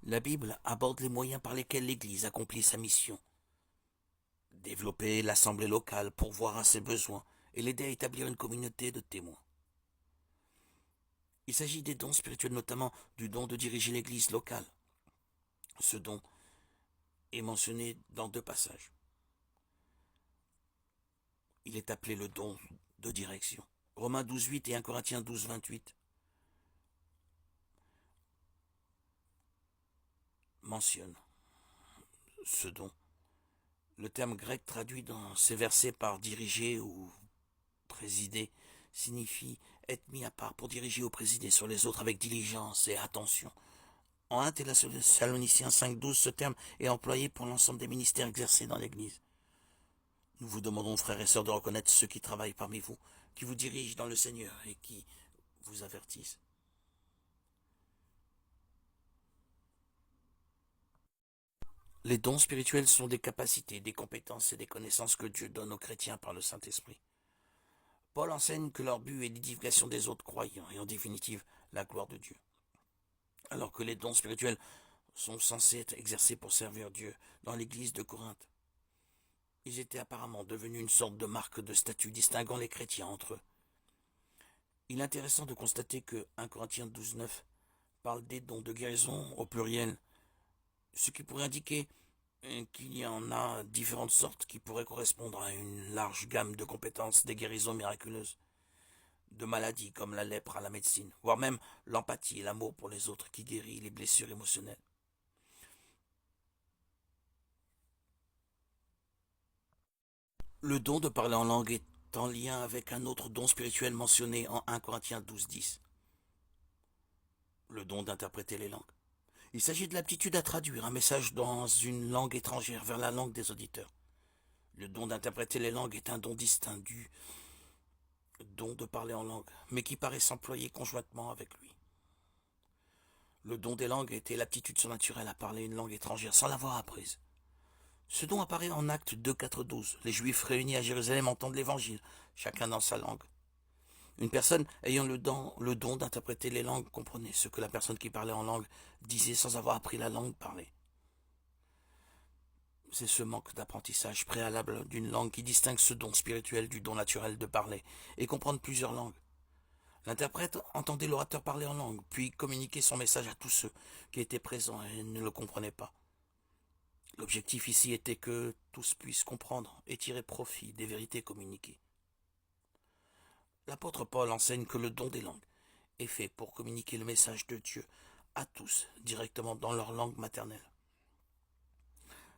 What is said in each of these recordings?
La Bible aborde les moyens par lesquels l'Église accomplit sa mission. Développer l'assemblée locale pour voir à ses besoins et l'aider à établir une communauté de témoins. Il s'agit des dons spirituels, notamment du don de diriger l'Église locale. Ce don est mentionné dans 2 passages. Il est appelé le don de direction. Romains 12.8 et 1 Corinthiens 12.28 mentionnent ce don. Le terme grec traduit dans ces versets par diriger ou présider signifie être mis à part pour diriger ou présider sur les autres avec diligence et attention. En 1 Thessaloniciens 5.12, ce terme est employé pour l'ensemble des ministères exercés dans l'Église. Nous vous demandons, frères et sœurs, de reconnaître ceux qui travaillent parmi vous, qui vous dirigent dans le Seigneur et qui vous avertissent. Les dons spirituels sont des capacités, des compétences et des connaissances que Dieu donne aux chrétiens par le Saint-Esprit. Paul enseigne que leur but est l'édification des autres croyants et en définitive la gloire de Dieu. Alors que les dons spirituels sont censés être exercés pour servir Dieu dans l'église de Corinthe, ils étaient apparemment devenus une sorte de marque de statut distinguant les chrétiens entre eux. Il est intéressant de constater que 1 Corinthiens 12.9 parle des dons de guérison au pluriel, ce qui pourrait indiquer qu'il y en a différentes sortes qui pourraient correspondre à une large gamme de compétences, des guérisons miraculeuses, de maladies comme la lèpre à la médecine, voire même l'empathie et l'amour pour les autres qui guérit les blessures émotionnelles. Le don de parler en langue est en lien avec un autre don spirituel mentionné en 1 Corinthiens 12.10, le don d'interpréter les langues. Il s'agit de l'aptitude à traduire un message dans une langue étrangère vers la langue des auditeurs. Le don d'interpréter les langues est un don distinct du don de parler en langue, mais qui paraît s'employer conjointement avec lui. Le don des langues était l'aptitude surnaturelle à parler une langue étrangère sans l'avoir apprise. Ce don apparaît en Actes 2, 4, 12. Les Juifs réunis à Jérusalem entendent l'Évangile, chacun dans sa langue. Une personne ayant le don d'interpréter les langues comprenait ce que la personne qui parlait en langue disait sans avoir appris la langue parlée. C'est ce manque d'apprentissage préalable d'une langue qui distingue ce don spirituel du don naturel de parler et comprendre plusieurs langues. L'interprète entendait l'orateur parler en langue, puis communiquer son message à tous ceux qui étaient présents et ne le comprenaient pas. L'objectif ici était que tous puissent comprendre et tirer profit des vérités communiquées. L'apôtre Paul enseigne que le don des langues est fait pour communiquer le message de Dieu à tous directement dans leur langue maternelle.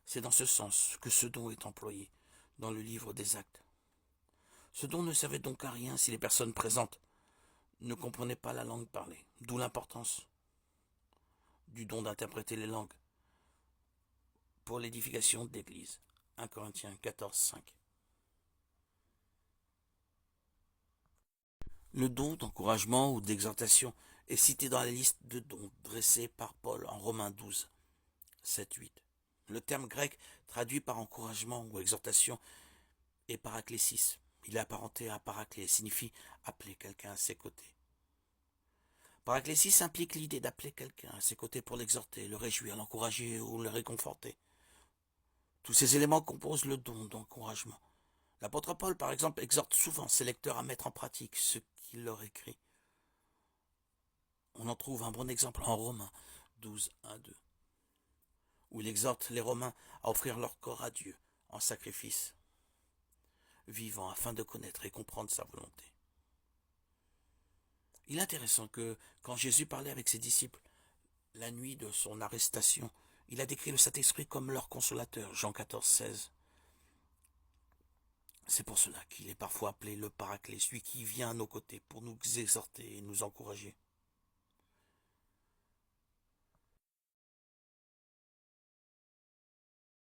C'est dans ce sens que ce don est employé dans le livre des Actes. Ce don ne servait donc à rien si les personnes présentes ne comprenaient pas la langue parlée, d'où l'importance du don d'interpréter les langues pour l'édification de l'Église. 1 Corinthiens 14, 5. Le don d'encouragement ou d'exhortation est cité dans la liste de dons dressés par Paul en Romains 12, 7, 8. Le terme grec traduit par encouragement ou exhortation est paraklésis. Il est apparenté à paraclé, signifie appeler quelqu'un à ses côtés. Paraklésis implique l'idée d'appeler quelqu'un à ses côtés pour l'exhorter, le réjouir, l'encourager ou le réconforter. Tous ces éléments composent le don d'encouragement. L'apôtre Paul, par exemple, exhorte souvent ses lecteurs à mettre en pratique ce qu'il leur écrit. On en trouve un bon exemple en Romains 12, 1, 2, où il exhorte les Romains à offrir leur corps à Dieu en sacrifice vivant afin de connaître et comprendre sa volonté. Il est intéressant que quand Jésus parlait avec ses disciples la nuit de son arrestation, il a décrit le Saint-Esprit comme leur consolateur, Jean 14, 16. C'est pour cela qu'il est parfois appelé le Paraclet, celui qui vient à nos côtés pour nous exhorter et nous encourager.